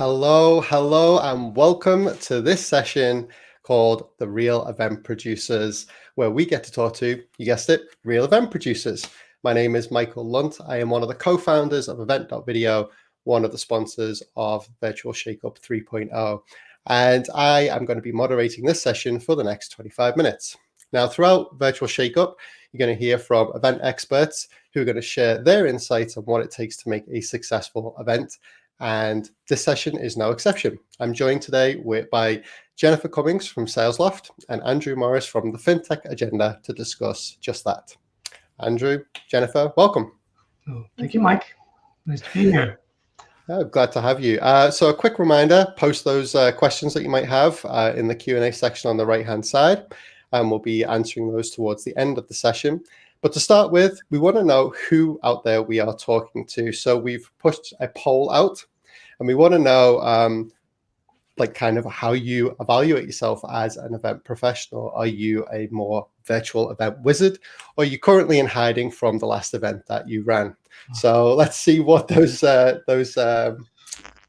Hello, and welcome to this session called The Real Event Producers, where we get to talk to, you guessed it, real event producers. My name is Michael Lunt. I am one of the co-founders of event.video, one of the sponsors of Virtual Shakeup 3.0, and I am going to be moderating this session for the next 25 minutes. Now, throughout Virtual Shakeup, you're going to hear from event experts who are going to share their insights on what it takes to make a successful event. And this session is no exception. I'm joined today by Jennifer Cummings from SalesLoft and Andrew Morris from the FinTech Agenda to discuss just that. Andrew, Jennifer, welcome. Oh, thank you, Mike. Nice to be here. Oh, glad to have you. So a quick reminder, post those questions that you might have in the Q&A section on the right-hand side, and we'll be answering those towards the end of the session. But to start with, we want to know who out there we are talking to. So we've pushed a poll out, and we want to know kind of how you evaluate yourself as an event professional. Are you a more virtual event wizard, or are you currently in hiding from the last event that you ran? So let's see what those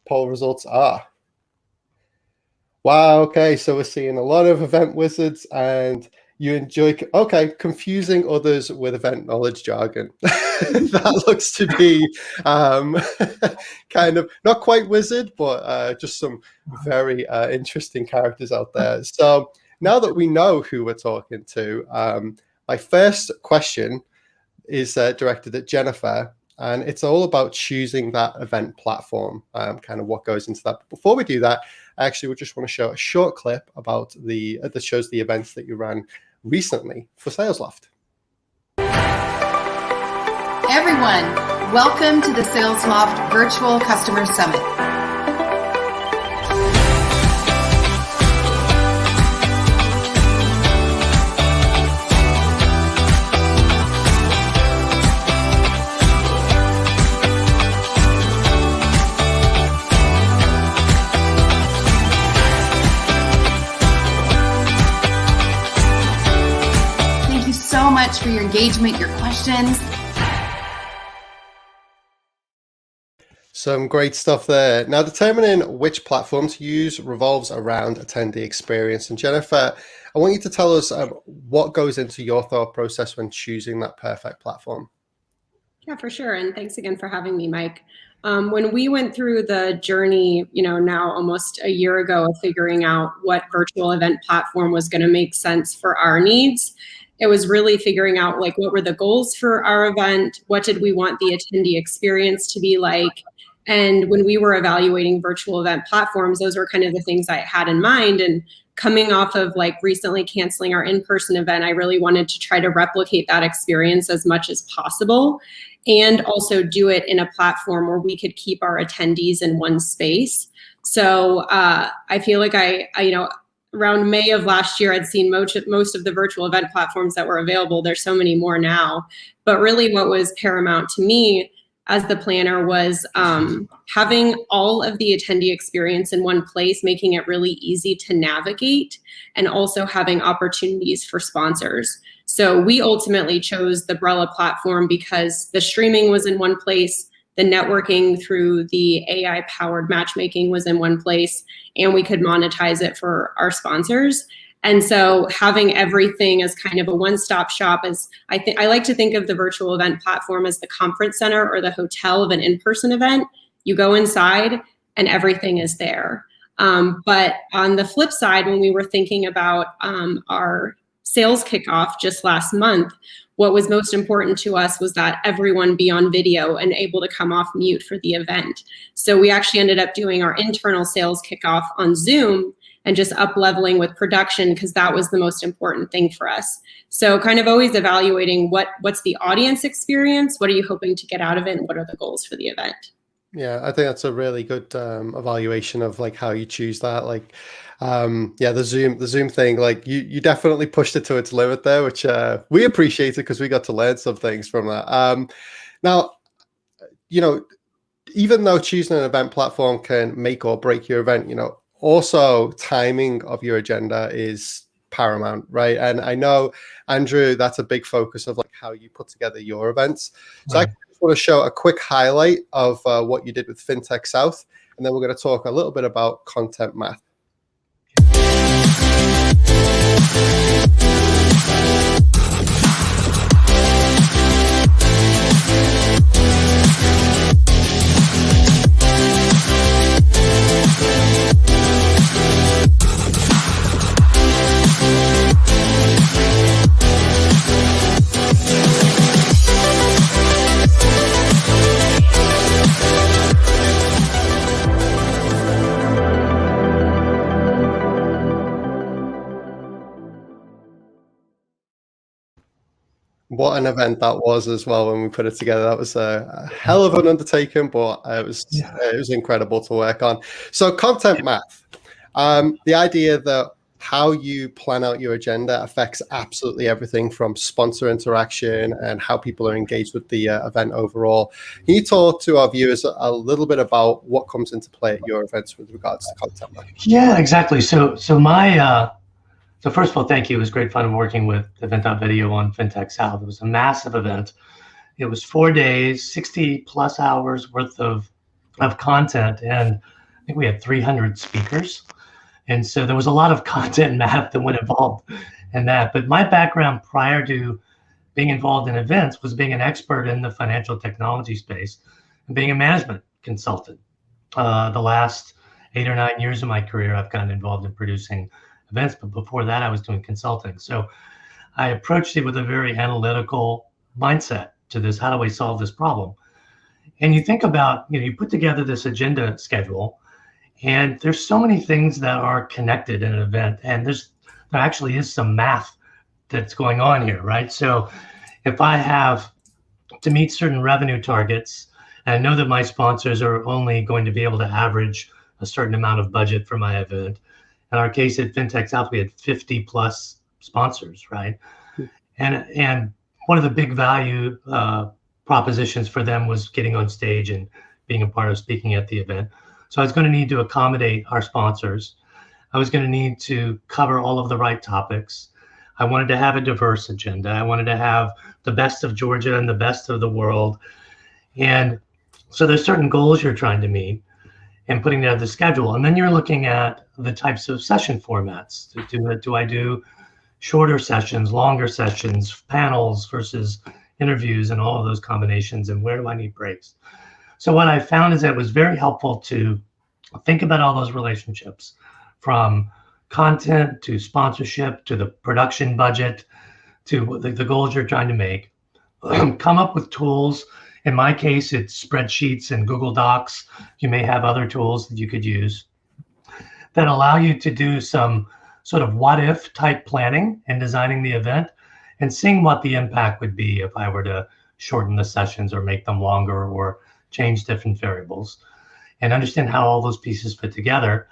poll results are. Wow, okay, so we're seeing a lot of event wizards, and you enjoy, confusing others with event knowledge jargon. That looks to be kind of not quite wizard, but just some very interesting characters out there. So now that we know who we're talking to, my first question is directed at Jennifer, and it's all about choosing that event platform, kind of what goes into that. But before we do that, actually, we just want to show a short clip about that shows the events that you ran recently for SalesLoft. Everyone, welcome to the SalesLoft Virtual Customer Summit. So much for your engagement, your questions. Some great stuff there. Now, determining which platform to use revolves around attendee experience. And Jennifer, I want you to tell us what goes into your thought process when choosing that perfect platform. Yeah, for sure. And thanks again for having me, Mike. When we went through the journey, now almost a year ago of figuring out what virtual event platform was going to make sense for our needs, it was really figuring out what were the goals for our event, what did we want the attendee experience to be like, and when we were evaluating virtual event platforms, those were kind of the things I had in mind. And coming off of recently canceling our in-person event, I really wanted to try to replicate that experience as much as possible, and also do it in a platform where we could keep our attendees in one space. So I feel like around May of last year, I'd seen most of the virtual event platforms that were available. There's so many more now. But really what was paramount to me as the planner was having all of the attendee experience in one place, making it really easy to navigate, and also having opportunities for sponsors. So we ultimately chose the Brella platform because the streaming was in one place, the networking through the AI-powered matchmaking was in one place, and we could monetize it for our sponsors. And so having everything as kind of a one-stop shop is, I like to think of the virtual event platform as the conference center or the hotel of an in-person event. You go inside and everything is there. But on the flip side, when we were thinking about our sales kickoff just last month, what was most important to us was that everyone be on video and able to come off mute for the event. So we actually ended up doing our internal sales kickoff on Zoom and just up-leveling with production because that was the most important thing for us. So kind of always evaluating what's the audience experience, what are you hoping to get out of it, and what are the goals for the event? Yeah, I think that's a really good evaluation of how you choose that. The Zoom thing, you definitely pushed it to its limit there, which we appreciated because we got to learn some things from that. Now, even though choosing an event platform can make or break your event, also timing of your agenda is paramount, right? And I know, Andrew, that's a big focus of how you put together your events. So right. I just want to show a quick highlight of what you did with FinTech South. and then we're going to talk a little bit about content math. What an event that was as well when we put it together. That was a hell of an undertaking, but it was incredible to work on. So content math, the idea that how you plan out your agenda affects absolutely everything from sponsor interaction and how people are engaged with the event overall. Can you talk to our viewers a little bit about what comes into play at your events with regards to content math? Yeah, exactly. So first of all, thank you. It was great fun working with event.video on FinTech South. It was a massive event. It was 4 days, 60 plus hours worth of content. And I think we had 300 speakers. And so there was a lot of content math that went involved in that. But my background prior to being involved in events was being an expert in the financial technology space and being a management consultant. The last 8 or 9 years of my career, I've gotten involved in producing events, but before that I was doing consulting. So I approached it with a very analytical mindset to this. How do I solve this problem? And you think about, you put together this agenda schedule, and there's so many things that are connected in an event, and there actually is some math that's going on here, right? So if I have to meet certain revenue targets, and I know that my sponsors are only going to be able to average a certain amount of budget for my event. In our case at FinTech South, we had 50 plus sponsors, right? And one of the big value propositions for them was getting on stage and being a part of speaking at the event. So I was going to need to accommodate our sponsors. I was going to need to cover all of the right topics. I wanted to have a diverse agenda. I wanted to have the best of Georgia and the best of the world. And so there's certain goals you're trying to meet and putting together the schedule. And then you're looking at the types of session formats. Do I do shorter sessions, longer sessions, panels versus interviews, and all of those combinations, and where do I need breaks? So what I found is that it was very helpful to think about all those relationships, from content to sponsorship to the production budget to the goals you're trying to make. Come up with tools. In my case, it's spreadsheets and Google Docs. You may have other tools that you could use that allow you to do some sort of what if type planning and designing the event and seeing what the impact would be if I were to shorten the sessions or make them longer or change different variables, and understand how all those pieces fit together.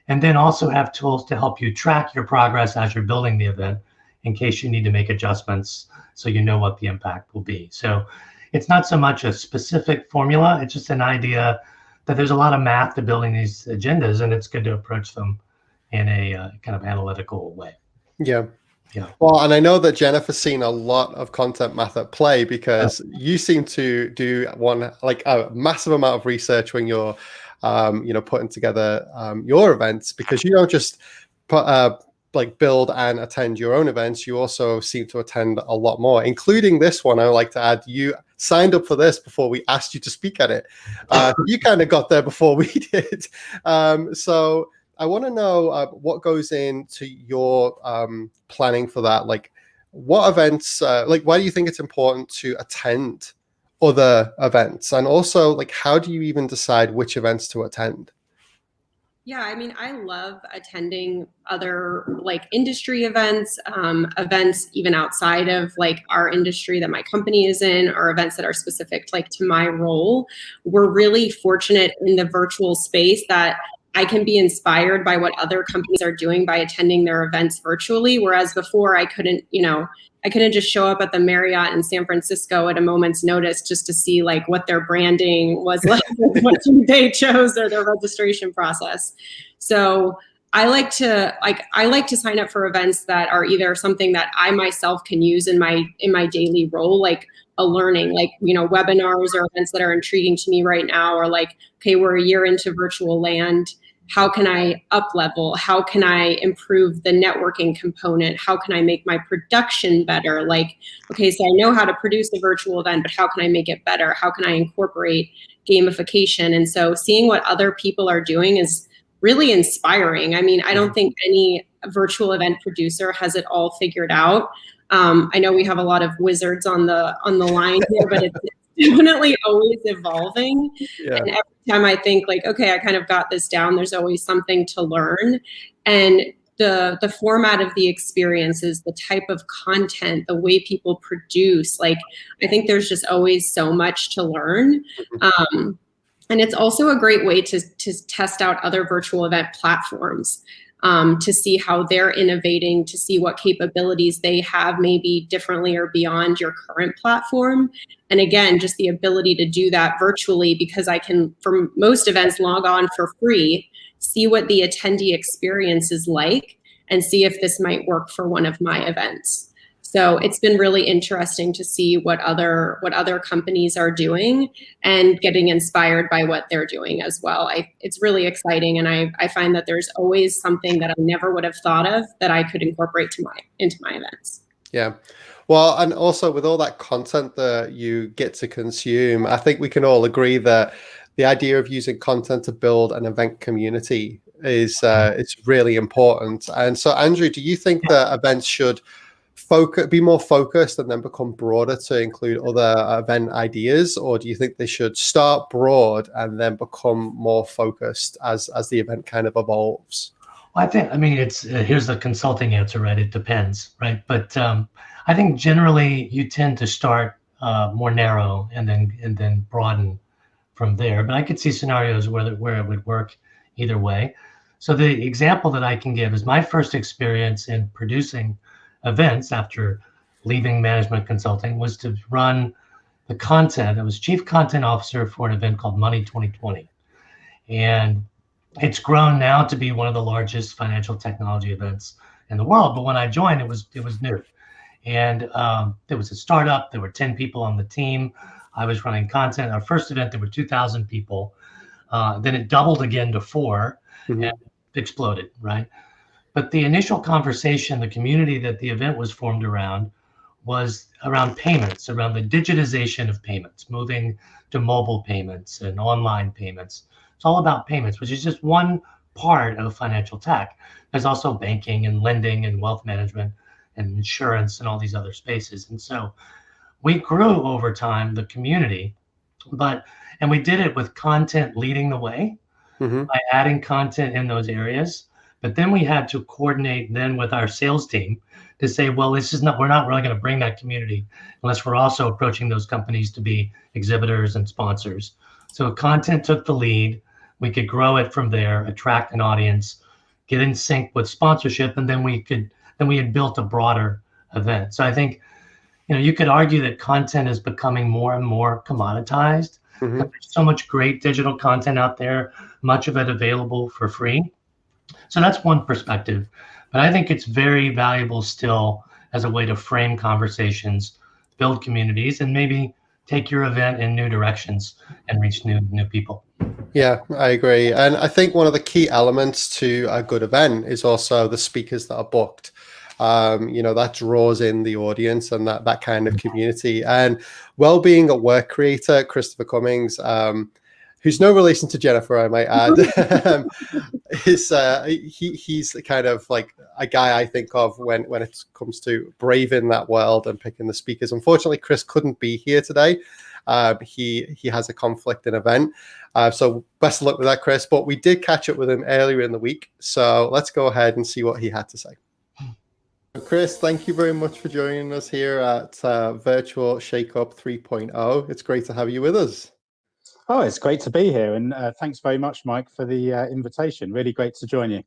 And then also have tools to help you track your progress as you're building the event in case you need to make adjustments so you know what the impact will be. So it's not so much a specific formula, it's just an idea that there's a lot of math to building these agendas, and it's good to approach them in a kind of analytical way. Yeah. Yeah. Well, and I know that Jennifer's seen a lot of content math at play, because you seem to do a massive amount of research when you're, putting together your events, because you don't just build and attend your own events. You also seem to attend a lot more, including this one. I would like to add, you signed up for this before we asked you to speak at it. You kind of got there before we did. So I want to know what goes into your planning for that. Like, what events, why do you think it's important to attend other events? And also, how do you even decide which events to attend? Yeah, I mean, I love attending other industry events, events even outside of our industry that my company is in, or events that are specific to my role. We're really fortunate in the virtual space that I can be inspired by what other companies are doing by attending their events virtually. Whereas before I couldn't just show up at the Marriott in San Francisco at a moment's notice just to see what their branding was like, what they chose, or their registration process. So I like to sign up for events that are either something that I myself can use in my daily role, like a learning, like, webinars or events that are intriguing to me right now, or like, okay, we're a year into virtual land. How can I up level? How can I improve the networking component? How can I make my production better? Like, okay, so I know how to produce a virtual event, but how can I make it better? How can I incorporate gamification? And so seeing what other people are doing is really inspiring. I mean, I don't think any virtual event producer has it all figured out. I know we have a lot of wizards on the line here, but it's definitely always evolving. Yeah. And every time I think like, okay, I kind of got this down, there's always something to learn. And the format of the experiences, the type of content, the way people produce, like, I think there's just always so much to learn. And it's also a great way to test out other virtual event platforms, to see how they're innovating, to see what capabilities they have maybe differently or beyond your current platform. And again, just the ability to do that virtually, because I can, for most events, log on for free, see what the attendee experience is like, and see if this might work for one of my events. So it's been really interesting to see what other companies are doing and getting inspired by what they're doing as well. It's really exciting, and I find that there's always something that I never would have thought of that I could incorporate into my events. Yeah. Well, and also with all that content that you get to consume, I think we can all agree that the idea of using content to build an event community is it's really important. And so, Andrew, do you think that events should be more focused and then become broader to include other event ideas, or do you think they should start broad and then become more focused as the event kind of evolves? Well, I mean, it's here's the consulting answer, right? It depends, right? But I think generally you tend to start more narrow and then broaden from there. But I could see scenarios where it would work either way. So the example that I can give is my first experience in producing events after leaving management consulting was to run the content. I was chief content officer for an event called Money 2020. And it's grown now to be one of the largest financial technology events in the world. But when I joined, it was new. And there was a startup. There were 10 people on the team. I was running content. Our first event, there were 2,000 people. Then it doubled again to 4 and exploded, right? But the initial conversation, the community that the event was formed around, was around payments, around the digitization of payments, moving to mobile payments and online payments. It's all about payments, which is just one part of financial tech. There's also banking and lending and wealth management and insurance and all these other spaces. And so we grew over time, the community, and we did it with content leading the way by adding content in those areas. But then we had to coordinate then with our sales team to say, well, we're not really going to bring that community unless we're also approaching those companies to be exhibitors and sponsors. So content took the lead. We could grow it from there, attract an audience, get in sync with sponsorship, and then we had built a broader event. So I think, you could argue that content is becoming more and more commoditized. There's so much great digital content out there, much of it available for free. So that's one perspective, but I think it's very valuable still as a way to frame conversations, build communities, and maybe take your event in new directions and reach new people. Yeah, I agree. And I think one of the key elements to a good event is also the speakers that are booked. That draws in the audience and that kind of community. And Wellbeing at Work creator Christopher Cummings, who's no relation to Jennifer, I might add, he's kind of like a guy I think of when it comes to braving that world and picking the speakers. Unfortunately, Chris couldn't be here today. He has a conflict in event. So best of luck with that, Chris. But we did catch up with him earlier in the week. So let's go ahead and see what he had to say. Chris, thank you very much for joining us here at Virtual Shakeup 3.0. It's great to have you with us. Oh, it's great to be here. And thanks very much, Mike, for the invitation. Really great to join you.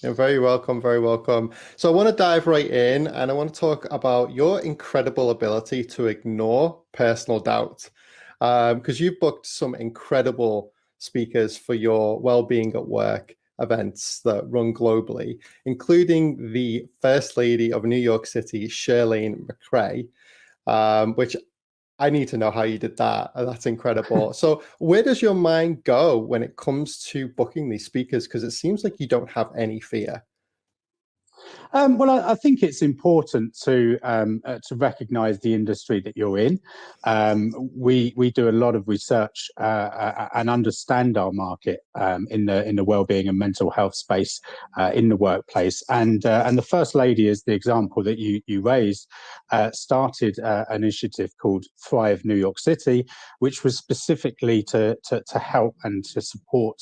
You're very welcome, very welcome. So I want to dive right in and I want to talk about your incredible ability to ignore personal doubt. Because you've booked some incredible speakers for your Wellbeing at Work events that run globally, including the First Lady of New York City, Shirlane McRae, which I need to know how you did that. That's incredible. So where does your mind go when it comes to booking these speakers? Because it seems like you don't have any fear. Well, I think it's important to recognise the industry that you're in. We do a lot of research and understand our market in the wellbeing and mental health space in the workplace. And the First Lady, is the example that you raised, started an initiative called Thrive New York City, which was specifically to help and to support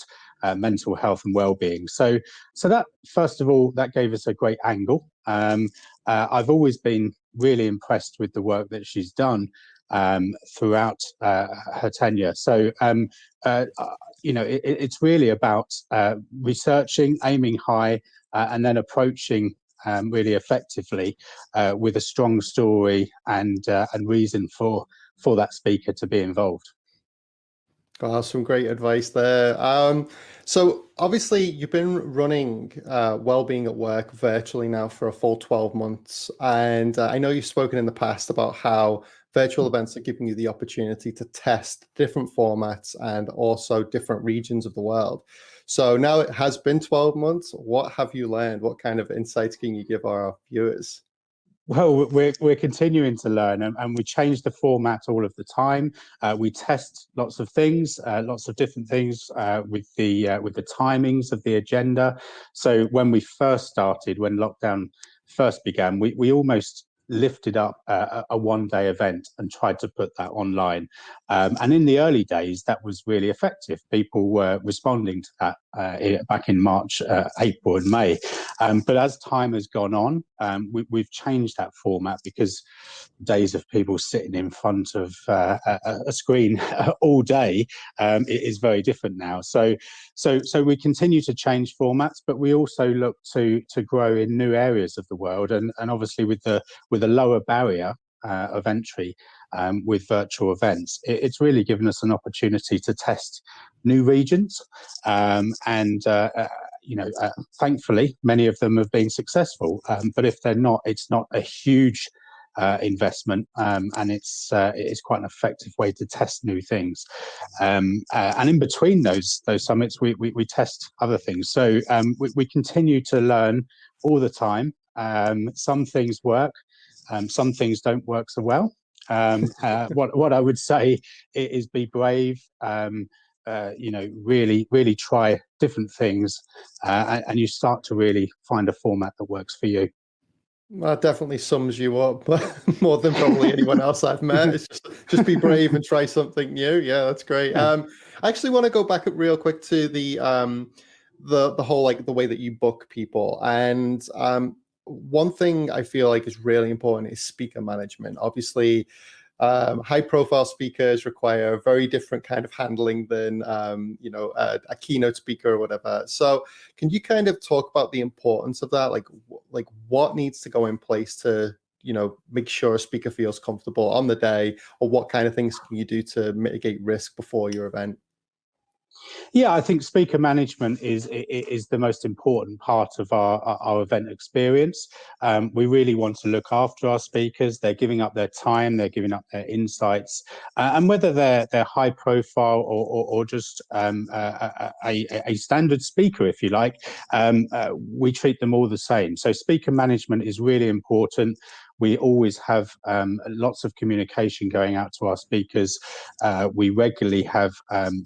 mental health and well-being. So that, first of all, that gave us a great angle. I've always been really impressed with the work that she's done throughout her tenure. So it's really about researching, aiming high, and then approaching really effectively with a strong story and reason for that speaker to be involved. Wow, some great advice there. So obviously you've been running Wellbeing at Work virtually now for a full 12 months. And I know you've spoken in the past about how virtual events are giving you the opportunity to test different formats and also different regions of the world. So now it has been 12 months. What have you learned? What kind of insights can you give our viewers? Well, we're continuing to learn, and we change the format all of the time. We test lots of things, lots of different things with the timings of the agenda. So when we first started, when lockdown first began, we almost lifted up a one-day event and tried to put that online. And in the early days, that was really effective. People were responding to that back in March, April and May. But as time has gone on, we've changed that format because days of people sitting in front of a screen all day is very different now. So we continue to change formats, but we also look to grow in new areas of the world, and obviously with a lower barrier of entry with virtual events, it's really given us an opportunity to test new regions, thankfully many of them have been successful, but if they're not, it's not a huge investment, and it's quite an effective way to test new things, and in between those summits we test other things. So we continue to learn all the time. Some things work, some things don't work so well. What I would say is be brave, really try different things, and you start to really find a format that works for you. That definitely sums you up more than probably anyone else I've met. It's just be brave and try something new. Yeah, that's great. Yeah. I actually want to go back up real quick to the whole, like, the way that you book people. And one thing I feel like is really important is speaker management. Obviously, high profile speakers require a very different kind of handling than a keynote speaker or whatever. So can you kind of talk about the importance of that? Like what needs to go in place to make sure a speaker feels comfortable on the day, or what kind of things can you do to mitigate risk before your event? Yeah, I think speaker management is the most important part of our event experience. We really want to look after our speakers. They're giving up their time, they're giving up their insights, and whether they're high profile or just a standard speaker, if you like, we treat them all the same. So speaker management is really important. We always have lots of communication going out to our speakers. We regularly have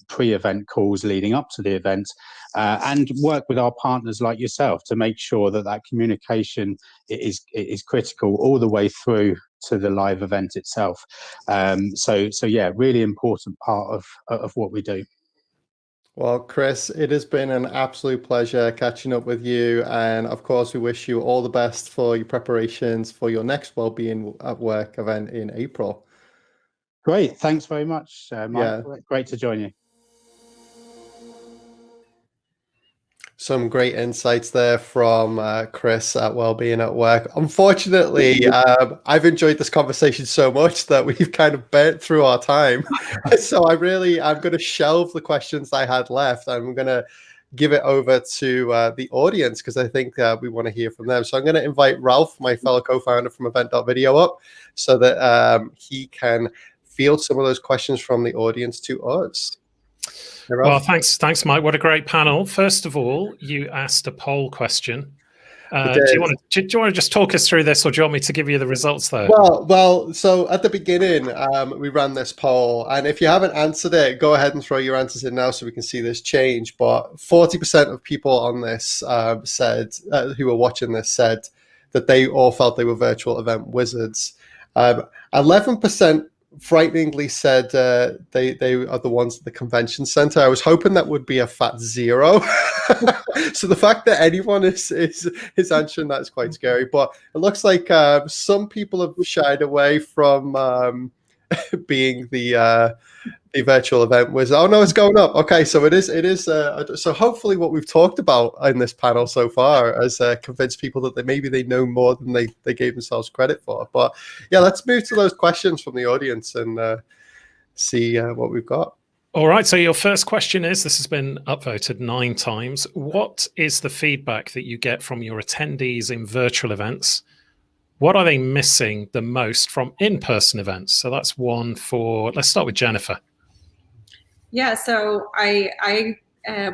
pre-event calls leading up to the event, and work with our partners like yourself to make sure that communication is critical all the way through to the live event itself. So yeah, really important part of what we do. Well, Chris, it has been an absolute pleasure catching up with you. And of course, we wish you all the best for your preparations for your next Wellbeing at Work event in April. Great. Thanks very much, Mike. Yeah. Great to join you. Some great insights there from Chris at Wellbeing at Work. Unfortunately, I've enjoyed this conversation so much that we've kind of burnt through our time. So I'm going to shelve the questions I had left. I'm going to give it over to the audience, because I think we want to hear from them. So I'm going to invite Ralph, my fellow co-founder from event.video, up so that he can field some of those questions from the audience to us. Hey, well, thanks, Mike. What a great panel. First of all, you asked a poll question. Do you want to just talk us through this, or do you want me to give you the results there? Well, so at the beginning, we ran this poll, and if you haven't answered it, go ahead and throw your answers in now so we can see this change. But 40% of people on this said, who were watching this, said that they all felt they were virtual event wizards. 11% frighteningly said they are the ones at the convention center. I was hoping that would be a fat 0. So the fact that anyone is answering that is quite scary. But it looks like some people have shied away from being the virtual event wizard. Oh no, it's going up. Okay, so it is. So hopefully, what we've talked about in this panel so far has convinced people that maybe they know more than they gave themselves credit for. But yeah, let's move to those questions from the audience and see what we've got. All right. So your first question is: this has been upvoted 9 times. What is the feedback that you get from your attendees in virtual events? What are they missing the most from in-person events? So that's one for. Let's start with Jennifer. Yeah, so I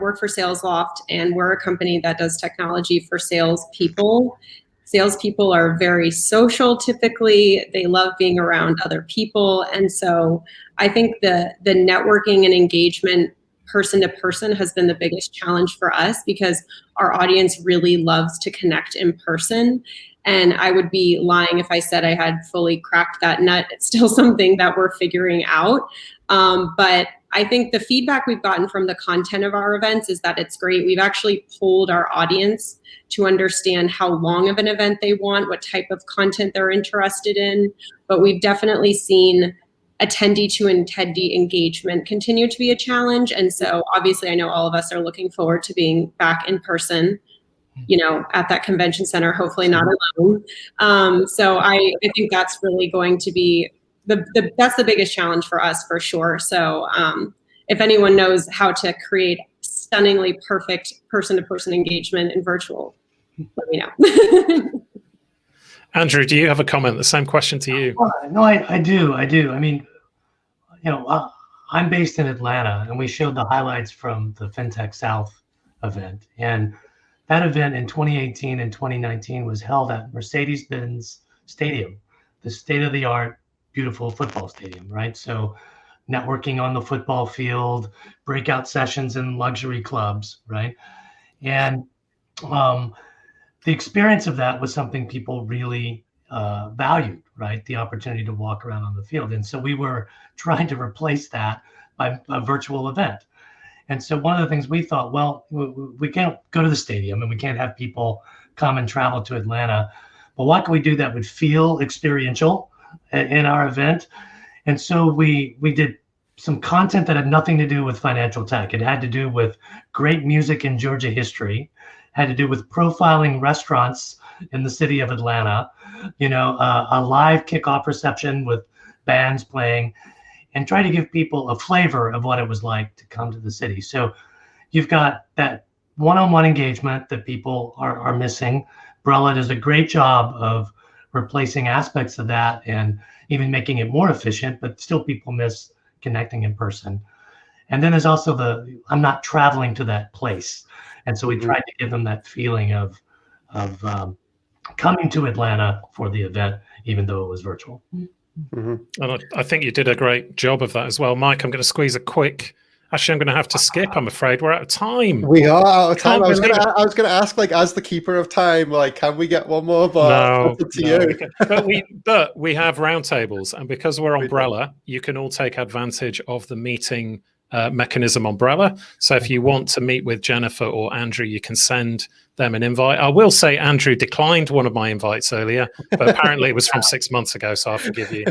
work for SalesLoft, and we're a company that does technology for salespeople. Salespeople are very social typically. They love being around other people. And so I think the networking and engagement person to person has been the biggest challenge for us, because our audience really loves to connect in person. And I would be lying if I said I had fully cracked that nut. It's still something that we're figuring out. But I think the feedback we've gotten from the content of our events is that it's great. We've actually polled our audience to understand how long of an event they want, what type of content they're interested in. But we've definitely seen attendee to attendee engagement continue to be a challenge. And so obviously I know all of us are looking forward to being back in person, at that convention center, hopefully not alone. So I think that's really going to be that's the biggest challenge for us for sure. So if anyone knows how to create stunningly perfect person-to-person engagement in virtual, let me know. Andrew, do you have a comment? The same question to you. No, I do. I mean, I'm based in Atlanta, and we showed the highlights from the FinTech South event. And that event in 2018 and 2019 was held at Mercedes-Benz Stadium, the state-of-the-art, beautiful football stadium, right? So networking on the football field, breakout sessions in luxury clubs, right? And the experience of that was something people really valued, right? The opportunity to walk around on the field. And so we were trying to replace that by a virtual event. And so one of the things we thought, well, we can't go to the stadium and we can't have people come and travel to Atlanta, but what can we do that would feel experiential in our event? And so we did some content that had nothing to do with financial tech. It had to do with great music in Georgia history, had to do with profiling restaurants in the city of Atlanta, a live kickoff reception with bands playing, and try to give people a flavor of what it was like to come to the city. So you've got that one-on-one engagement that people are missing. Brella does a great job of replacing aspects of that and even making it more efficient, but still people miss connecting in person. And then there's also I'm not traveling to that place. And so we tried to give them that feeling of coming to Atlanta for the event, even though it was virtual. And I think you did a great job of that as well. Mike, I'm going to squeeze a quick. Actually, I'm going to have to skip. I'm afraid we're out of time. We are out of time. I was going to ask, as the keeper of time, can we get one more? But but we have roundtables, and because we're Umbrella, you can all take advantage of the meeting mechanism Umbrella. So if you want to meet with Jennifer or Andrew, you can send them an invite. I will say Andrew declined one of my invites earlier, but apparently it was from 6 months ago, so I'll forgive you.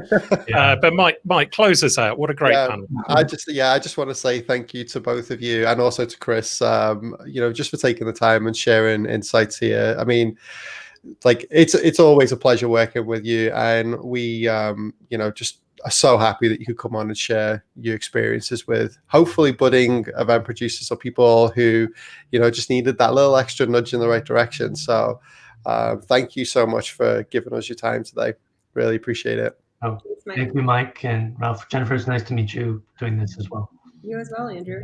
But Mike, close us out. What a great panel. I just want to say thank you to both of you, and also to Chris, just for taking the time and sharing insights here. I mean, it's always a pleasure working with you, and we, are so happy that you could come on and share your experiences with hopefully budding event producers or people who, just needed that little extra nudge in the right direction. So thank you so much for giving us your time today. Really appreciate it. Oh, thank you, Mike and Ralph. Jennifer, it's nice to meet you doing this as well. You as well, Andrew.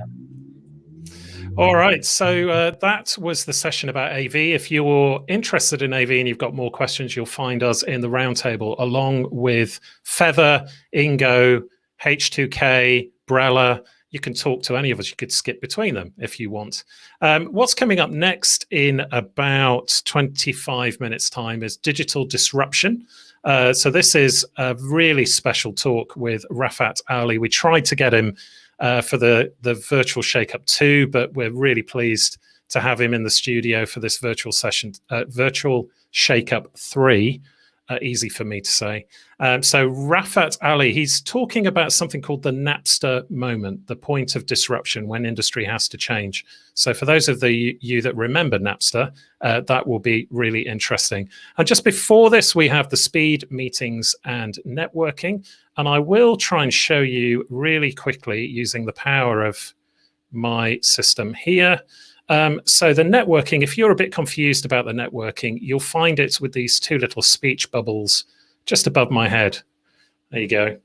All right, so that was the session about AV. If you're interested in AV and you've got more questions, you'll find us in the roundtable along with Feather, Ingo, H2K, Brella. You can talk to any of us. You could skip between them if you want. What's coming up next in about 25 minutes time is digital disruption. So this is a really special talk with Rafat Ali. We tried to get him for the virtual shake-up 2, but we're really pleased to have him in the studio for this virtual session, virtual shake-up 3. Easy for me to say. So Rafat Ali, he's talking about something called the Napster moment, the point of disruption when industry has to change. So for those of you that remember Napster, that will be really interesting. And just before this, we have the speed, meetings, and networking. And I will try and show you really quickly using the power of my system here. So the networking, if you're a bit confused about the networking, you'll find it with these 2 little speech bubbles just above my head. There you go.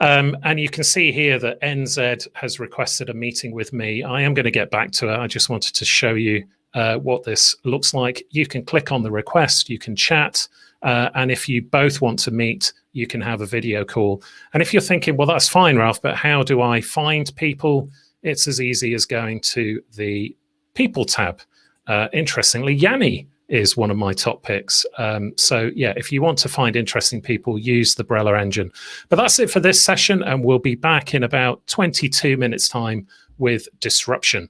And you can see here that NZ has requested a meeting with me. I am going to get back to it. I just wanted to show you what this looks like. You can click on the request, you can chat, and if you both want to meet, you can have a video call. And if you're thinking, well, that's fine, Ralph, but how do I find people? It's as easy as going to the People tab. Interestingly, Yanni is one of my top picks. So yeah, if you want to find interesting people, use the Brella engine. But that's it for this session, and we'll be back in about 22 minutes time with disruption.